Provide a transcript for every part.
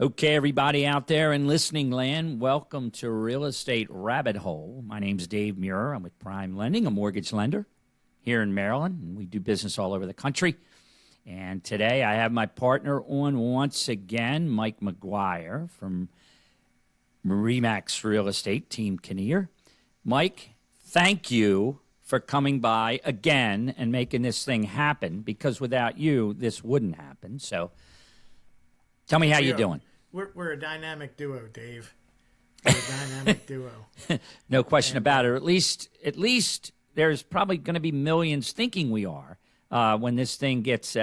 Okay, everybody out there in listening land, welcome to Real Estate Rabbit Hole. My name's Dave Muir. I'm with Prime Lending, a mortgage lender here in Maryland, and we do business all over the country. And today I have my partner on once again, Mike McGuire from Remax Real Estate, Team Kinnear. Mike, thank you for coming by again and making this thing happen, because without you, this wouldn't happen. So tell me how you're doing. We're a dynamic duo, Dave. We're a dynamic duo. No question about it. Or at least there's probably going to be millions thinking we are when this thing gets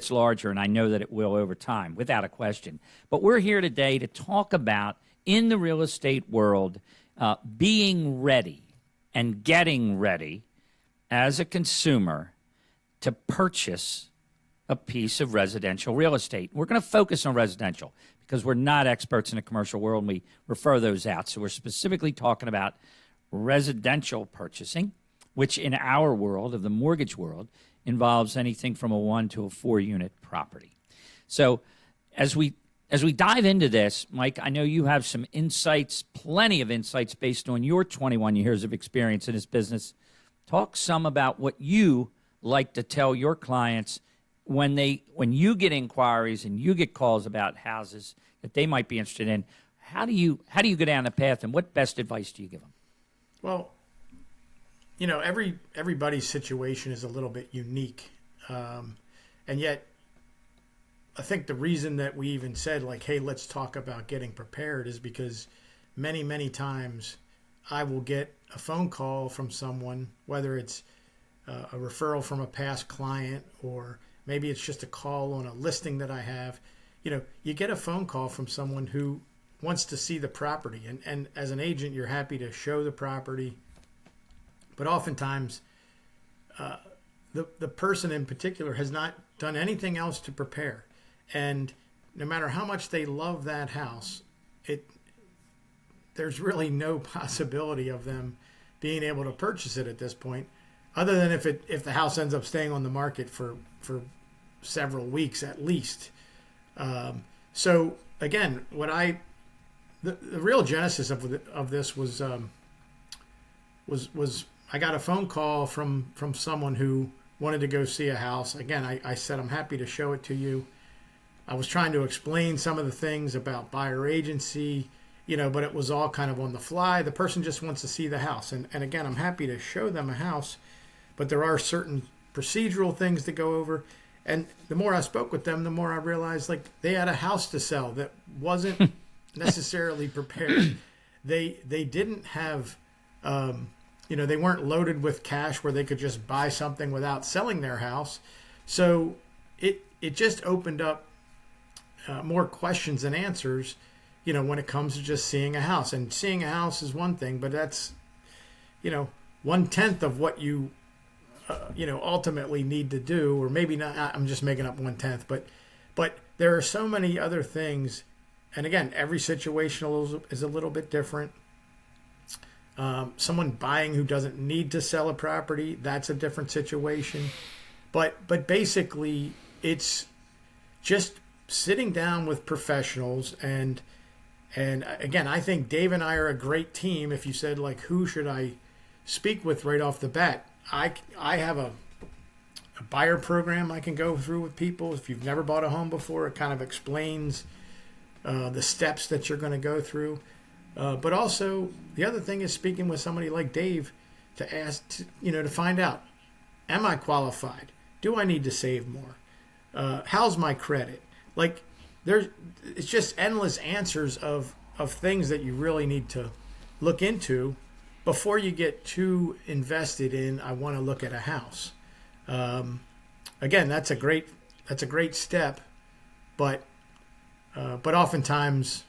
larger, and I know that it will over time, without a question. But we're here today to talk about, in the real estate world, being ready and getting ready as a consumer to purchase a piece of residential real estate. We're going to focus on residential because we're not experts in the commercial world, and we refer those out. So we're specifically talking about residential purchasing, which in our world, of the mortgage world, involves anything from a 1 to a 4-unit property. So as we dive into this, Mike, I know you have some insights, plenty of insights based on your 21 years of experience in this business. Talk some about what you like to tell your clients when you get inquiries and you get calls about houses that they might be interested in. How do you go down the path, and what best advice do you give them? Well, everybody's situation is a little bit unique, and yet I think the reason that we even said, like, hey, let's talk about getting prepared, is because many times I will get a phone call from someone, whether it's a referral from a past client, or maybe it's just a call on a listing that I have. You get a phone call from someone who wants to see the property, and as an agent, you're happy to show the property. But oftentimes, the person in particular has not done anything else to prepare. And no matter how much they love that house, there's really no possibility of them being able to purchase it at this point, other than if the house ends up staying on the market for several weeks at least. So again, the real genesis of this was I got a phone call from someone who wanted to go see a house. Again, I said, I'm happy to show it to you. I was trying to explain some of the things about buyer agency, but it was all kind of on the fly. The person just wants to see the house. And again, I'm happy to show them a house, but there are certain procedural things to go over. And the more I spoke with them, the more I realized, like, they had a house to sell that wasn't necessarily prepared. They didn't have, they weren't loaded with cash where they could just buy something without selling their house. So it just opened up more questions than answers, when it comes to just seeing a house. And seeing a house is one thing, but that's, 1/10 of what you ultimately need to do, or maybe not. I'm just making up 1/10, but there are so many other things. And again, every situation is a little bit different. Someone buying who doesn't need to sell a property, that's a different situation. But basically, it's just sitting down with professionals. And again, I think Dave and I are a great team. If you said, like, who should I speak with right off the bat, I have a buyer program I can go through with people. If you've never bought a home before, it kind of explains the steps that you're going to go through. But also, the other thing is speaking with somebody like Dave to ask, to find out, am I qualified? Do I need to save more? How's my credit? Like, it's just endless answers of things that you really need to look into before you get too invested in, I want to look at a house. Again, that's a great step, but oftentimes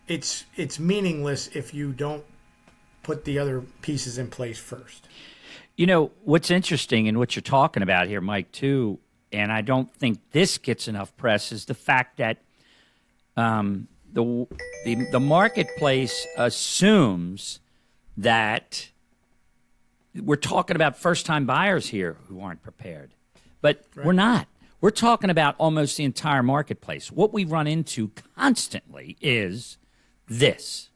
it's meaningless if you don't put the other pieces in place first. What's interesting and what you're talking about here, Mike, too, and I don't think this gets enough press, is the fact that the marketplace assumes that we're talking about first-time buyers here who aren't prepared. But We're not. We're talking about almost the entire marketplace. What we run into constantly is this.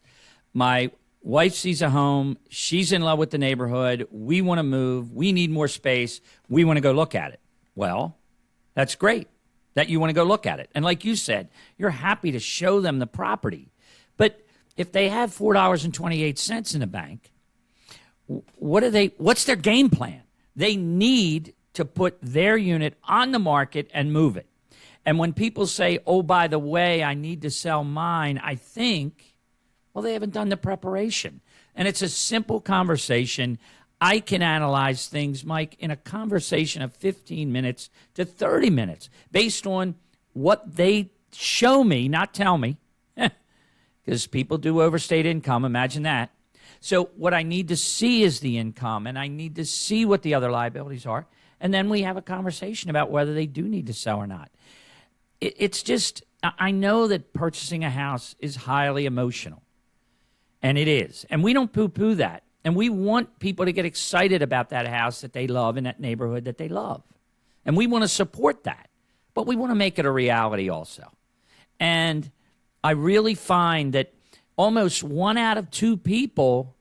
My wife sees a home. She's in love with the neighborhood. We want to move. We need more space. We want to go look at it. Well, that's great that you want to go look at it. And like you said, you're happy to show them the property. But if they have $4.28 in the bank, what's their game plan? They need to put their unit on the market and move it. And when people say, oh, by the way, I need to sell mine, I think, well, they haven't done the preparation. And it's a simple conversation. I can analyze things, Mike, in a conversation of 15 minutes to 30 minutes based on what they show me, not tell me, because people do overstate income. Imagine that. So what I need to see is the income, and I need to see what the other liabilities are. And then we have a conversation about whether they do need to sell or not. It's just, I know that purchasing a house is highly emotional, and it is. And we don't poo-poo that. And we want people to get excited about that house that they love in that neighborhood that they love. And we want to support that. But we want to make it a reality also. And I really find that almost 1 out of 2 people,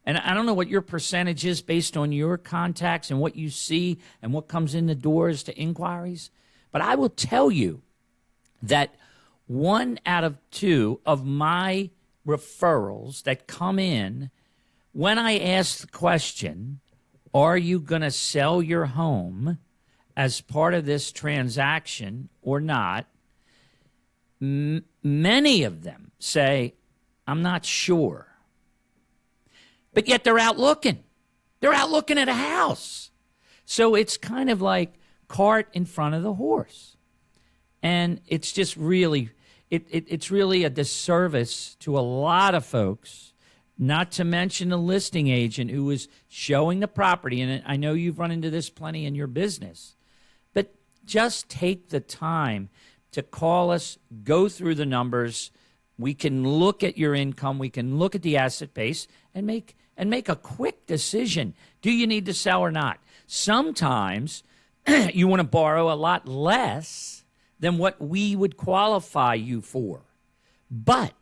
and I don't know what your percentage is based on your contacts and what you see and what comes in the doors to inquiries, but I will tell you that 1 out of 2 of my referrals that come in, when I ask the question, are you going to sell your home as part of this transaction or not, many of them say, I'm not sure. But yet they're out looking. They're out looking at a house. So it's kind of like cart in front of the horse. And it's just really, it's really a disservice to a lot of folks, not to mention the listing agent who is showing the property. And I know you've run into this plenty in your business. But just take the time to call us, go through the numbers. We can look at your income. We can look at the asset base and make a quick decision. Do you need to sell or not? Sometimes you want to borrow a lot less than what we would qualify you for. But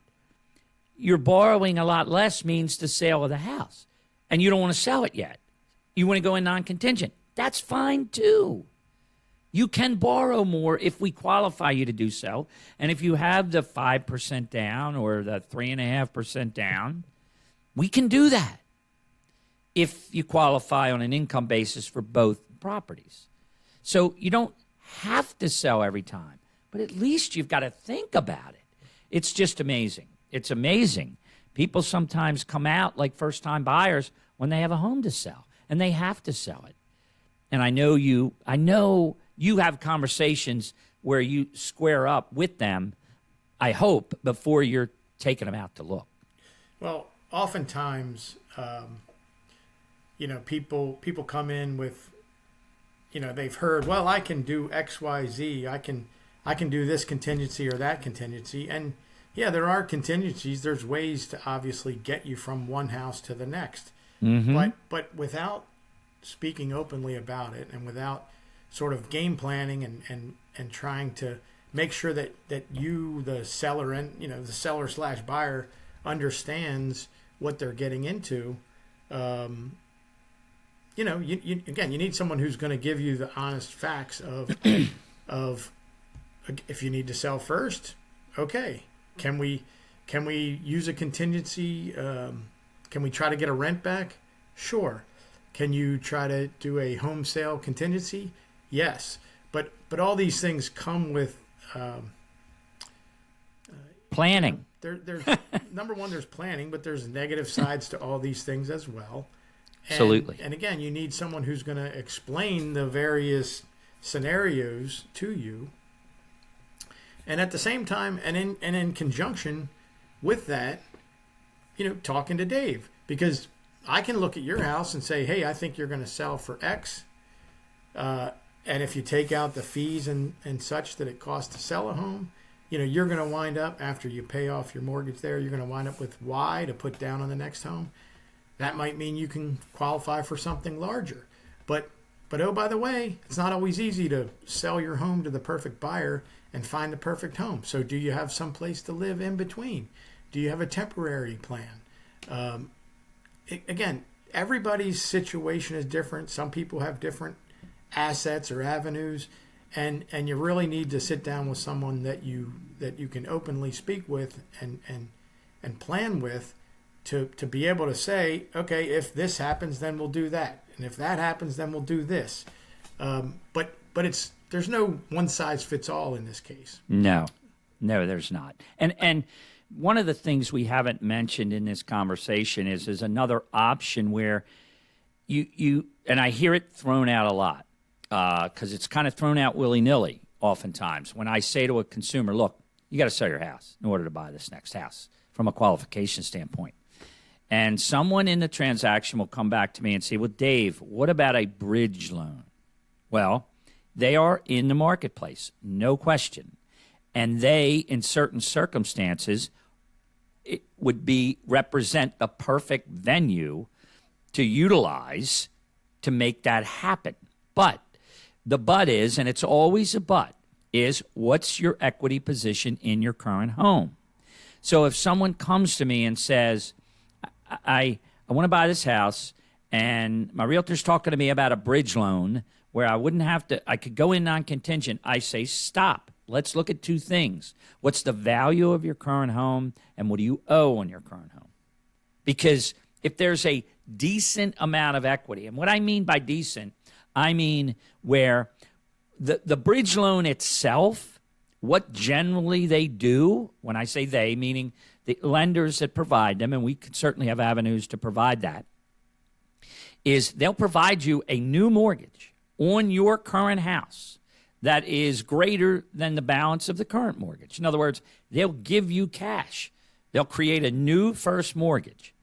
you're borrowing a lot less means the sale of the house. And you don't want to sell it yet. You want to go in non-contingent. That's fine too. You can borrow more if we qualify you to do so. And if you have the 5% down or the 3.5% down, we can do that if you qualify on an income basis for both properties. So you don't have to sell every time, but at least you've got to think about it. It's just amazing. It's amazing. People sometimes come out like first-time buyers when they have a home to sell, and they have to sell it. And I know you have conversations where you square up with them, I hope, before you're taking them out to look. Well, oftentimes, people come in with, they've heard, well, I can do X, Y, Z. I can do this contingency or that contingency. And yeah, there are contingencies. There's ways to obviously get you from one house to the next. Mm-hmm. But without speaking openly about it and without sort of game planning and trying to make sure that you, the seller, and the seller/buyer understands what they're getting into. You need someone who's going to give you the honest facts of if you need to sell first. Okay, can we use a contingency? Can we try to get a rent back? Sure. Can you try to do a home sale contingency? Yes, but all these things come with planning. There's number one, there's planning, but there's negative sides to all these things as well. Absolutely. And again, you need someone who's going to explain the various scenarios to you. And at the same time, and in conjunction with that, talking to Dave, because I can look at your house and say, hey, I think you're going to sell for X. And if you take out the fees and such that it costs to sell a home, you're going to wind up, after you pay off your mortgage there, you're going to wind up with Y to put down on the next home. That might mean you can qualify for something larger. But But oh, by the way, it's not always easy to sell your home to the perfect buyer and find the perfect home. So do you have some place to live in between? Do you have a temporary plan? Again, everybody's situation is different. Some people have different assets or avenues, and you really need to sit down with someone that you can openly speak with and plan with to be able to say, okay, if this happens, then we'll do that, and if that happens, then we'll do this. But there's no one size fits all in this case. No, there's not. And one of the things we haven't mentioned in this conversation is another option where you and I hear it thrown out a lot because it's kind of thrown out willy-nilly oftentimes. When I say to a consumer, look, you got to sell your house in order to buy this next house from a qualification standpoint. And someone in the transaction will come back to me and say, well, Dave, what about a bridge loan? Well, they are in the marketplace, no question. And they, in certain circumstances, it would represent the perfect venue to utilize to make that happen. But the but is, and it's always a but, is what's your equity position in your current home? So if someone comes to me and says, I want to buy this house, and my realtor's talking to me about a bridge loan where I could go in non-contingent, I say, stop. Let's look at two things. What's the value of your current home, and what do you owe on your current home? Because if there's a decent amount of equity, and what I mean by decent, I mean where the bridge loan itself, what generally they do, when I say they, meaning the lenders that provide them, and we could certainly have avenues to provide that, is they'll provide you a new mortgage on your current house that is greater than the balance of the current mortgage. In other words, they'll give you cash. They'll create a new first mortgage,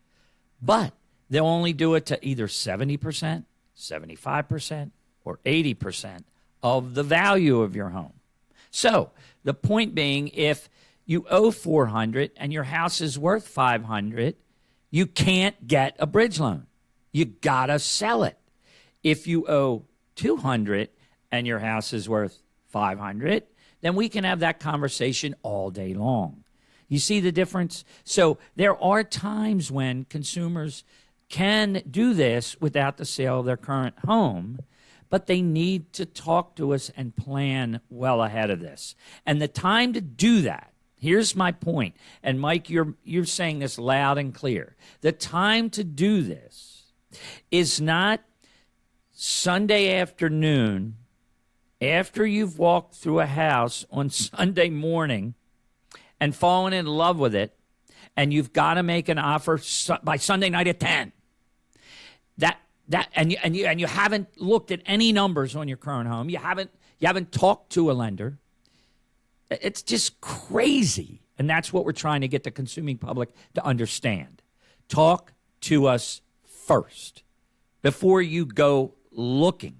but they'll only do it to either 70%, 75%, or 80% of the value of your home. So the point being, if you owe $400 and your house is worth $500, you can't get a bridge loan. You gotta sell it. If you owe $200 and your house is worth $500, then we can have that conversation all day long. You see the difference? So there are times when consumers can do this without the sale of their current home, but they need to talk to us and plan well ahead of this. And the time to do that, here's my point, and Mike, you're saying this loud and clear. The time to do this is not Sunday afternoon after you've walked through a house on Sunday morning and fallen in love with it, and you've got to make an offer by Sunday night at 10. And you haven't looked at any numbers on your current home. You haven't talked to a lender. It's just crazy. And that's what we're trying to get the consuming public to understand. Talk to us first before you go looking.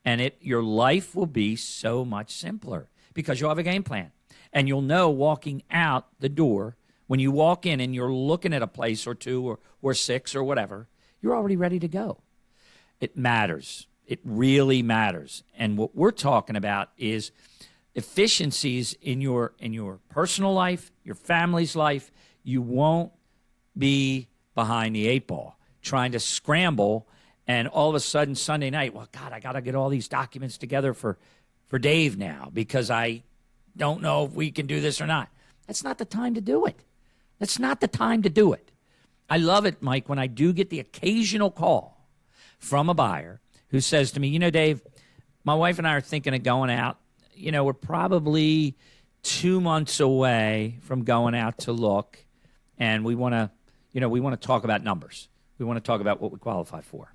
And your life will be so much simpler because you'll have a game plan. And you'll know walking out the door, when you walk in and you're looking at a place or two or six or whatever, you're already ready to go. It matters. It really matters. And what we're talking about is efficiencies in your personal life, your family's life. You won't be behind the eight ball trying to scramble, and all of a sudden Sunday night, well, God, I got to get all these documents together for Dave now because I don't know if we can do this or not. That's not the time to do it. That's not the time to do it. I love it, Mike, when I do get the occasional call from a buyer who says to me, you know, Dave, my wife and I are thinking of going out. You know, we're probably 2 months away from going out to look, and we want to talk about numbers. We want to talk about what we qualify for.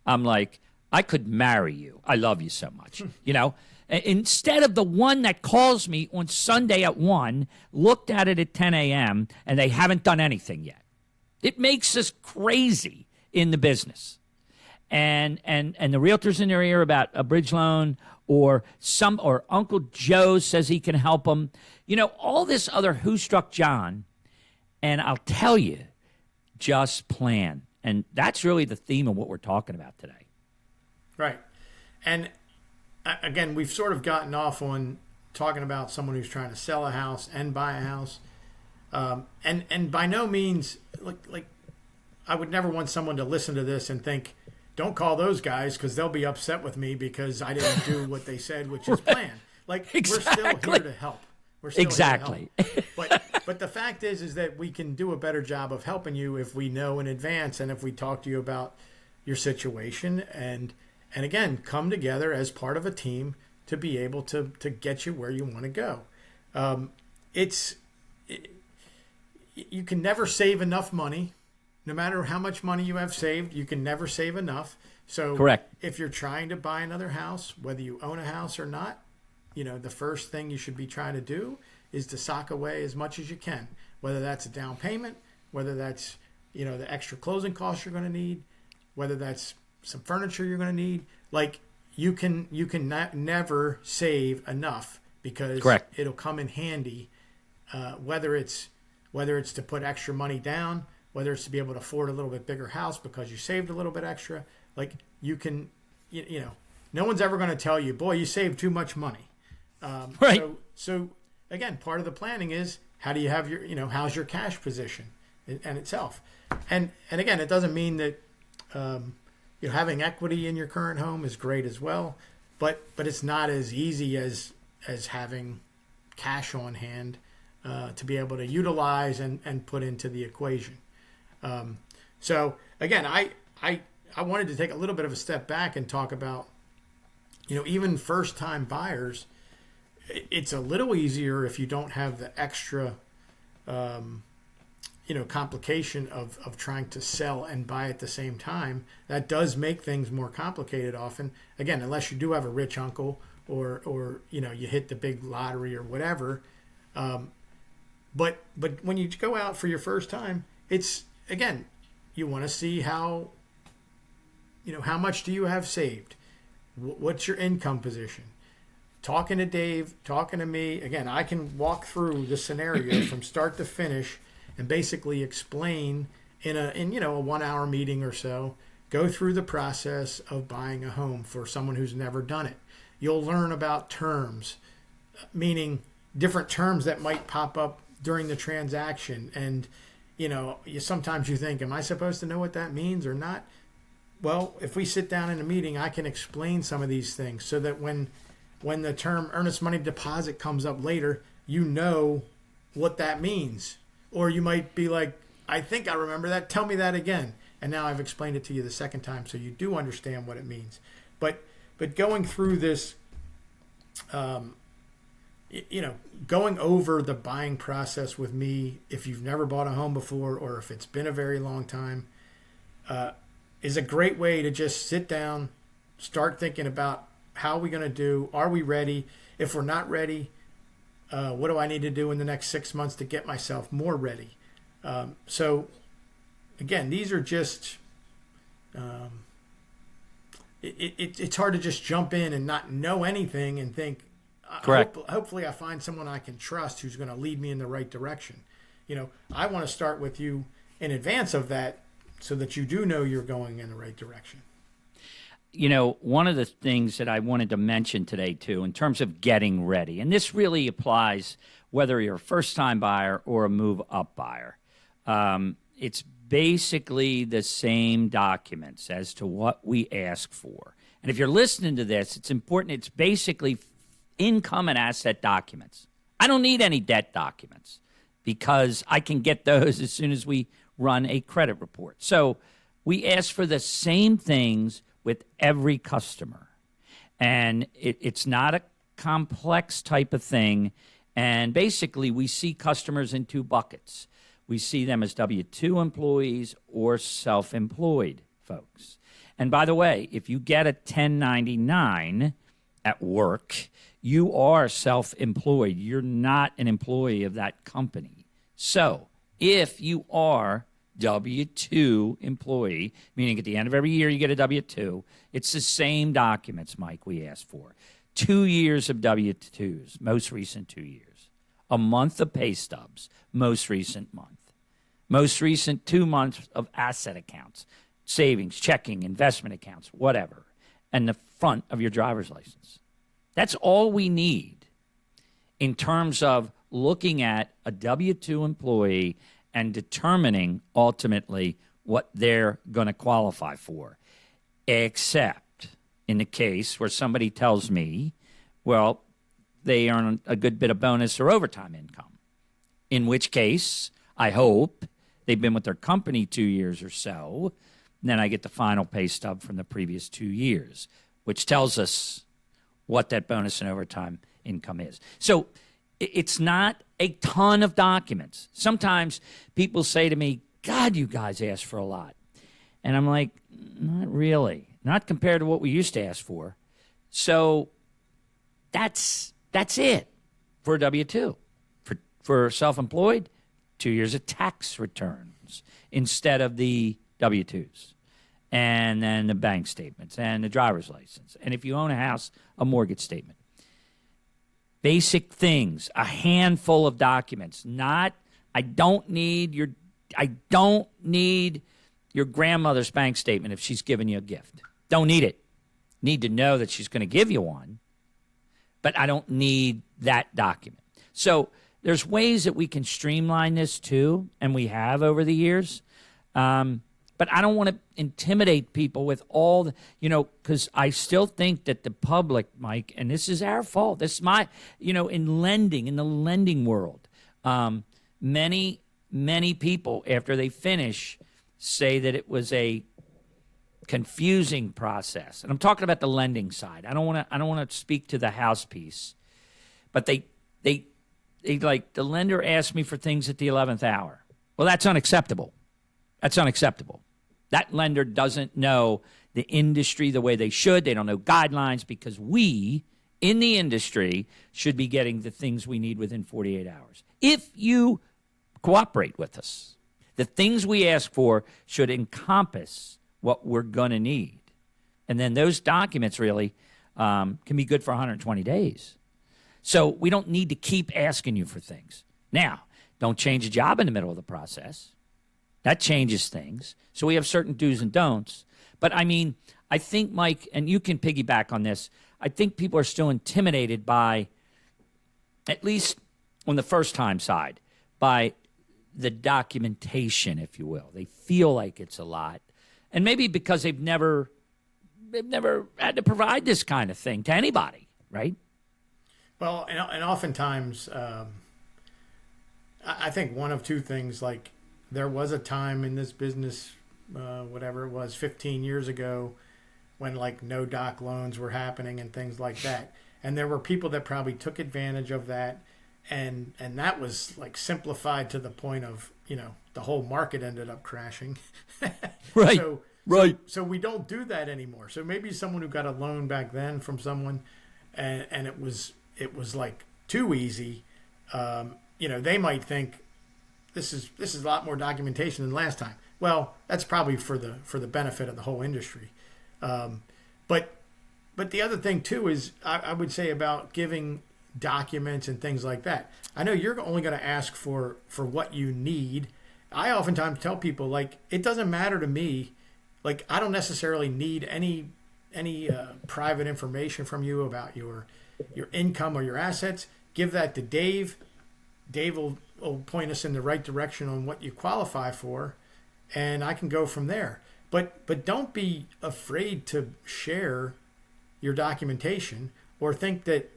I'm like, I could marry you. I love you so much. You know, instead of the one that calls me on Sunday at 1, looked at it at 10 a.m., and they haven't done anything yet. It makes us crazy in the business. And the realtor's in their ear about a bridge loan or Uncle Joe says he can help them. You know, all this other who struck John. And I'll tell you, just plan. And that's really the theme of what we're talking about today. Right. And again, we've sort of gotten off on talking about someone who's trying to sell a house and buy a house. And by no means, like I would never want someone to listen to this and think, don't call those guys because they'll be upset with me because I didn't do what they said, which is plan. Like, Exactly. we're still here to help. We're still Exactly. here to help. But the fact is that we can do a better job of helping you if we know in advance and if we talk to you about your situation and again, come together as part of a team to be able to get you where you want to go. You can never save enough money. No matter how much money you have saved, you can never save enough. So Correct. If you're trying to buy another house, whether you own a house or not, the first thing you should be trying to do is to sock away as much as you can, whether that's a down payment, whether that's, the extra closing costs you're going to need, whether that's some furniture you're going to need. Like, you can never save enough because Correct. it'll come in handy, whether it's to put extra money down, whether it's to be able to afford a little bit bigger house because you saved a little bit extra. Like, you can, no one's ever going to tell you, boy, you saved too much money. Right. So again, part of the planning is how do you have your, how's your cash position and itself. And again, it doesn't mean that, having equity in your current home is great as well, but it's not as easy as having cash on hand, to be able to utilize and put into the equation. So again, I wanted to take a little bit of a step back and talk about, even first time buyers, it's a little easier if you don't have the extra, complication of trying to sell and buy at the same time. That does make things more complicated often. Again, unless you do have a rich uncle or you hit the big lottery or whatever. But when you go out for your first time, it's, again, you want to see how much do you have saved? What's your income position? Talking to Dave, talking to me, again, I can walk through the scenario from start to finish and basically explain in a 1 hour meeting or so, go through the process of buying a home for someone who's never done it. You'll learn about terms, meaning different terms that might pop up during the transaction. And, sometimes you think, am I supposed to know what that means or not? Well, if we sit down in a meeting, I can explain some of these things so that when the term earnest money deposit comes up later, you know what that means. Or you might be like, I think I remember that. Tell me that again. And now I've explained it to you the second time, so you do understand what it means. But going through this, going over the buying process with me, if you've never bought a home before or if it's been a very long time, is a great way to just sit down, start thinking about how are we going to do? Are we ready? If we're not ready, what do I need to do in the next 6 months to get myself more ready? So, again, these are just, it's hard to just jump in and not know anything and think, Correct. Hopefully I find someone I can trust who's going to lead me in the right direction. I want to start with you in advance of that so that you do know you're going in the right direction. One of the things that I wanted to mention today, too, in terms of getting ready, and this really applies whether you're a first-time buyer or a move-up buyer. It's basically the same documents as to what we ask for. And if you're listening to this, it's important. It's basically income and asset documents. I don't need any debt documents because I can get those as soon as we run a credit report. So we ask for the same things with every customer. And it's not a complex type of thing. And basically, we see customers in two buckets. We see them as W-2 employees or self-employed folks. And by the way, if you get a 1099 at work, you are self-employed. You're not an employee of that company. So if you are W-2 employee, meaning at the end of every year you get a W-2, it's the same documents, Mike, we ask for. 2 years of W-2s, most recent 2 years. A month of pay stubs, most recent month. Most recent 2 months of asset accounts, savings, checking, investment accounts, whatever. and the front of your driver's license. That's all we need in terms of looking at a W-2 employee and determining ultimately what they're going to qualify for, except in the case where somebody tells me, well, they earn a good bit of bonus or overtime income, in which case I hope they've been with their company 2 years or so, and then I get the final pay stub from the previous 2 years, which tells us what that bonus and overtime income is. So it's not a ton of documents. Sometimes people say to me, God, you guys ask for a lot. And I'm like, not really. Not compared to what we used to ask for. So that's it for a W-2. For self-employed, 2 years of tax returns instead of the W-2s. And then the bank statements and the driver's license. And if you own a house, a mortgage statement. Basic things, a handful of documents. I don't need your grandmother's bank statement if she's giving you a gift. Don't need it. Need to know that she's going to give you one, but I don't need that document. So there's ways that we can streamline this too, and we have over the years. But I don't want to intimidate people with all the, because I still think that the public, Mike, and this is our fault. This is my, in the lending world, many people, after they finish, say that it was a confusing process. And I'm talking about the lending side. I don't want to speak to the house piece, but they like, the lender asked me for things at the 11th hour. Well, that's unacceptable. That's unacceptable. That lender doesn't know the industry the way they should. They don't know guidelines, because we in the industry should be getting the things we need within 48 hours. If you cooperate with us, the things we ask for should encompass what we're going to need. And then those documents really can be good for 120 days. So we don't need to keep asking you for things. Now, don't change a job in the middle of the process. That changes things. So we have certain do's and don'ts. But I mean, I think, Mike, and you can piggyback on this, I think people are still intimidated by, at least on the first time side, by the documentation, if you will. They feel like it's a lot. And maybe because they've never had to provide this kind of thing to anybody, right? Well, and oftentimes, I think one of two things, like, there was a time in this business, whatever it was, 15 years ago, when like no doc loans were happening and things like that. And there were people that probably took advantage of that. And that was like simplified to the point of, the whole market ended up crashing. Right. So we don't do that anymore. So maybe someone who got a loan back then from someone and it was like too easy, they might think, This is a lot more documentation than last time. Well, that's probably for the benefit of the whole industry. But the other thing too is I would say about giving documents and things like that. I know you're only going to ask for what you need. I oftentimes tell people, like, it doesn't matter to me. Like, I don't necessarily need any private information from you about your income or your assets. Give that to Dave. Dave will point us in the right direction on what you qualify for, and I can go from there. But don't be afraid to share your documentation or think that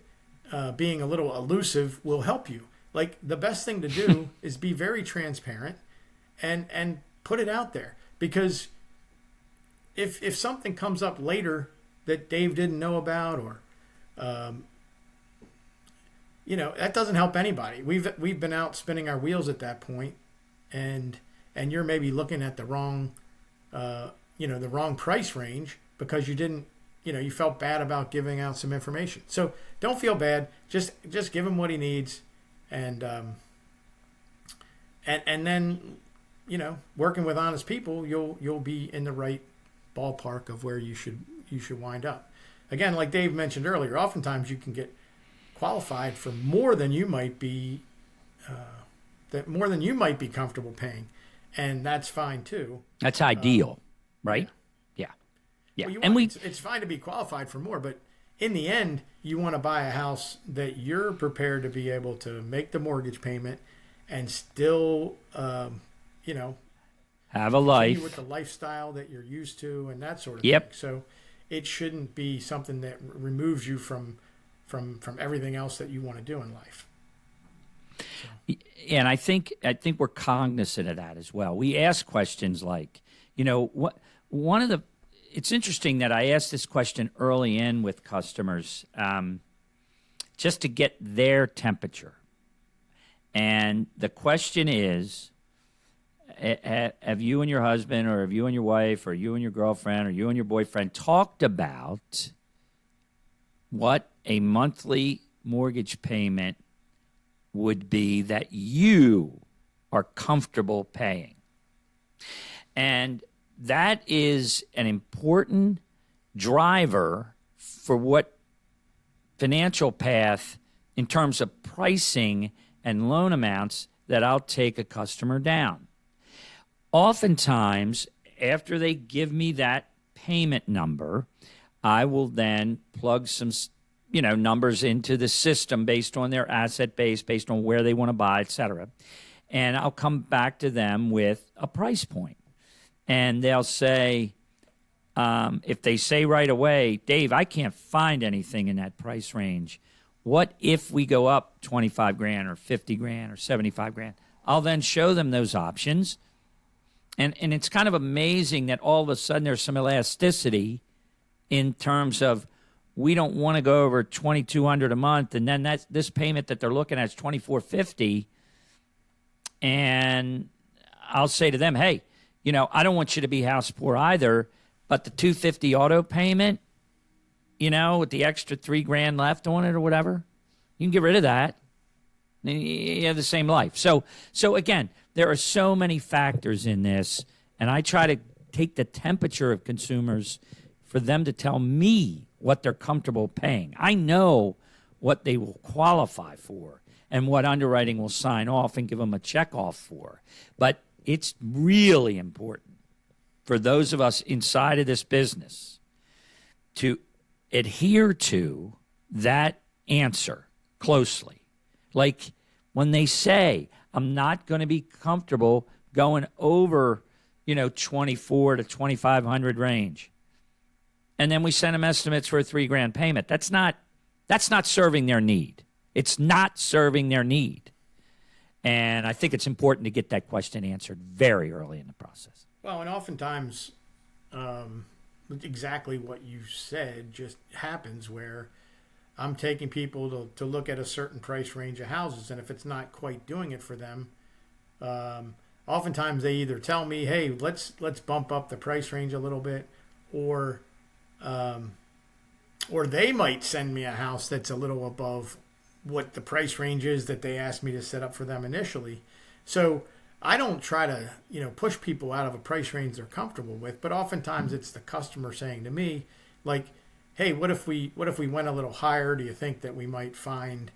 being a little elusive will help you. Like, the best thing to do is be very transparent and put it out there. Because if something comes up later that Dave didn't know about, or that doesn't help anybody. We've been out spinning our wheels at that point, and you're maybe looking at the wrong, the wrong price range because you didn't, you felt bad about giving out some information. So don't feel bad. Just give him what he needs, and then, working with honest people, you'll be in the right ballpark of where you should wind up. Again, like Dave mentioned earlier, oftentimes you can get qualified for more than you might be comfortable paying, and that's fine too. That's ideal, right? Yeah. Well, And it's fine to be qualified for more, but in the end, you want to buy a house that you're prepared to be able to make the mortgage payment and still, you know, have a continue life. with the lifestyle that you're used to and that sort of Yep. thing. So it shouldn't be something that removes you from everything else that you want to do in life. And I think we're cognizant of that as well. We ask questions like, one of the. It's interesting that I asked this question early in with customers, just to get their temperature. And the question is, have you and your husband, or have you and your wife, or you and your girlfriend, or you and your boyfriend talked about what a monthly mortgage payment would be that you are comfortable paying? And that is an important driver for what financial path in terms of pricing and loan amounts that I'll take a customer down. Oftentimes, after they give me that payment number, I will then plug some numbers into the system based on their asset base, based on where they want to buy, et cetera. And I'll come back to them with a price point. And they'll say, if they say right away, Dave, I can't find anything in that price range. What if we go up 25 grand or 50 grand or 75 grand? I'll then show them those options. And it's kind of amazing that all of a sudden there's some elasticity in terms of, we don't want to go over $2,200 a month, and then this payment that they're looking at is $2,450. And I'll say to them, hey, I don't want you to be house poor either, but the $250 auto payment, with the extra $3 grand left on it or whatever, you can get rid of that. And you have the same life. So again, there are so many factors in this, and I try to take the temperature of consumers for them to tell me what they're comfortable paying. I know what they will qualify for and what underwriting will sign off and give them a check off for. But it's really important for those of us inside of this business to adhere to that answer closely. Like when they say, I'm not going to be comfortable going over, 24 to 2,500 range. And then we send them estimates for a $3 grand payment. That's not serving their need. It's not serving their need. And I think it's important to get that question answered very early in the process. Well, and oftentimes, exactly what you said just happens where I'm taking people to look at a certain price range of houses, and if it's not quite doing it for them, oftentimes they either tell me, hey, let's bump up the price range a little bit, or they might send me a house that's a little above what the price range is that they asked me to set up for them initially. So I don't try to, push people out of a price range they're comfortable with, but oftentimes it's the customer saying to me, like, hey, what if we went a little higher? Do you think that we might find,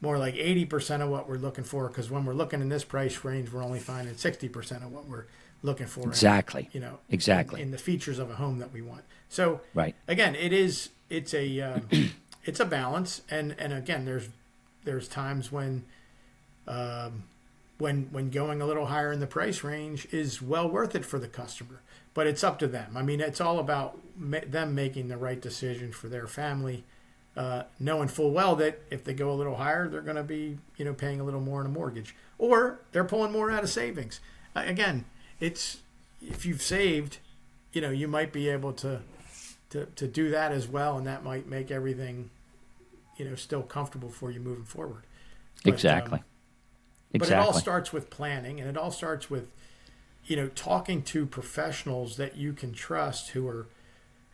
more like 80% of what we're looking for? Because when we're looking in this price range, we're only finding 60% of what we're looking for. Exactly. Exactly. In the features of a home that we want. So right. Again, it's a it's a balance, and again, there's times when going a little higher in the price range is well worth it for the customer, but it's up to them. I mean, it's all about them making the right decision for their family, knowing full well that if they go a little higher, they're going to be paying a little more in a mortgage, or they're pulling more out of savings. Again, it's if you've saved, you might be able to do that as well, and that might make everything, still comfortable for you moving forward. But, exactly. But it all starts with planning, and it all starts with, talking to professionals that you can trust who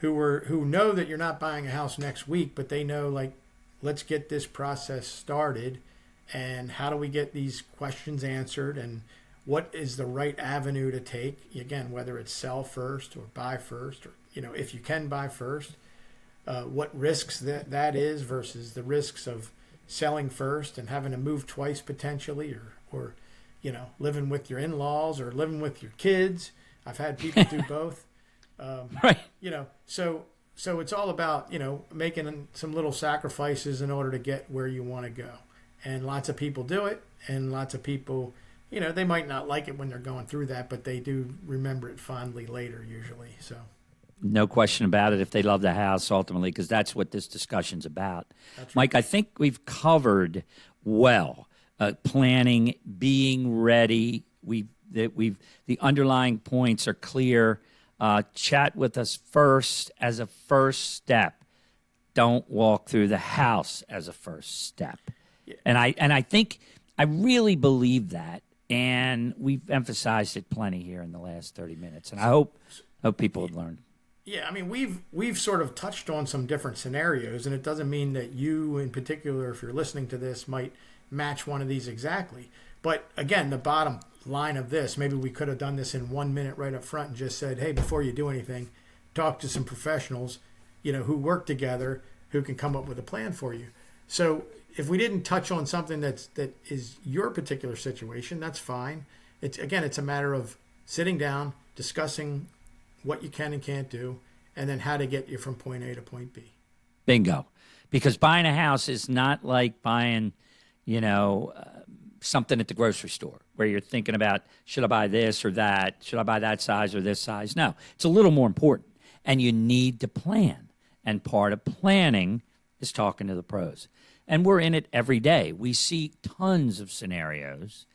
know that you're not buying a house next week, but they know, like, let's get this process started, and how do we get these questions answered, and what is the right avenue to take? Again, whether it's sell first or buy first, or if you can buy first, what risks that is versus the risks of selling first and having to move twice potentially, or living with your in-laws or living with your kids. I've had people do both. Right. So it's all about, making some little sacrifices in order to get where you want to go. And lots of people do it, and lots of people, they might not like it when they're going through that, but they do remember it fondly later usually. So No question about it if they love the house ultimately, because that's what this discussion's about. That's right. Mike, I think we've covered well planning, being ready. The underlying points are clear. Chat with us first as a first step. Don't walk through the house as a first step. Yeah. And I think I really believe that, and we've emphasized it plenty here in the last 30 minutes. And I hope people have learned. Yeah, I mean, we've sort of touched on some different scenarios, and it doesn't mean that you in particular, if you're listening to this, might match one of these exactly. But again, the bottom line of this, maybe we could have done this in 1 minute right up front and just said, hey, before you do anything, talk to some professionals, who work together, who can come up with a plan for you. So if we didn't touch on something that is your particular situation, that's fine. It's a matter of sitting down, discussing what you can and can't do, and then how to get you from point A to point B. Bingo. Because buying a house is not like buying, something at the grocery store where you're thinking about, should I buy this or that? Should I buy that size or this size? No, it's a little more important. And you need to plan. And part of planning is talking to the pros. And we're in it every day. We see tons of scenarios.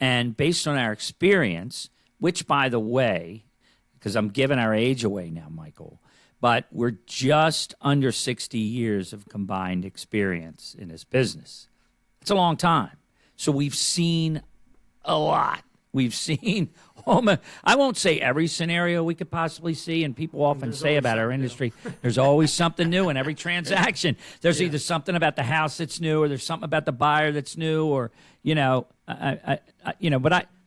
And based on our experience, which, by the way, because I'm giving our age away now, Michael, but we're just under 60 years of combined experience in this business. It's a long time. So we've seen a lot. We've seen, I won't say every scenario we could possibly see, and people often say about our industry, there's always something new in every transaction. There's either something about the house that's new, or there's something about the buyer that's new, or, but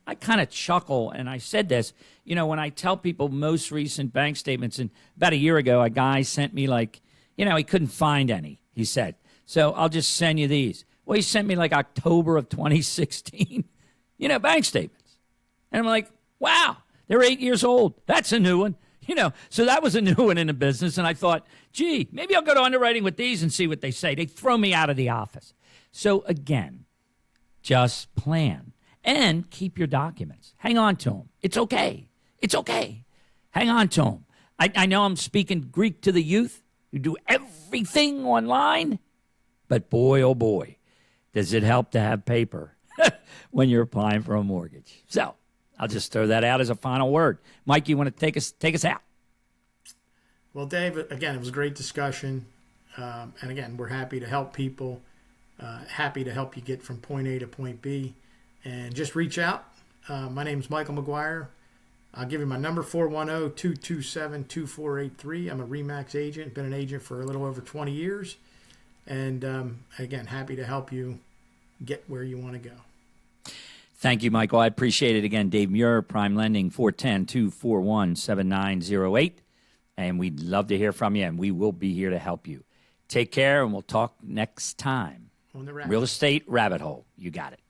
I kind of chuckle, and I said this, when I tell people most recent bank statements, and about a year ago, a guy sent me he couldn't find any, he said. So I'll just send you these. Well, he sent me October of 2016, bank statements. And I'm like, wow, they're 8 years old. That's a new one. So that was a new one in the business. And I thought, gee, maybe I'll go to underwriting with these and see what they say. They throw me out of the office. So again, just plan. And keep your documents. Hang on to them. It's okay. It's okay. Hang on to them. I know I'm speaking Greek to the youth who do everything online, but boy, oh boy, does it help to have paper when you're applying for a mortgage. So I'll just throw that out as a final word. Mike, you want to take us out? Well, Dave, again, it was a great discussion. And again, we're happy to help people, happy to help you get from point A to point B. And just reach out. My name is Michael McGuire. I'll give you my number, 410-227-2483. I'm a RE/MAX agent. Been an agent for a little over 20 years. And again, happy to help you get where you want to go. Thank you, Michael. I appreciate it. Again, Dave Muir, Prime Lending, 410-241-7908. And we'd love to hear from you, and we will be here to help you. Take care, and we'll talk next time. On the Real Estate Rabbit Hole. You got it.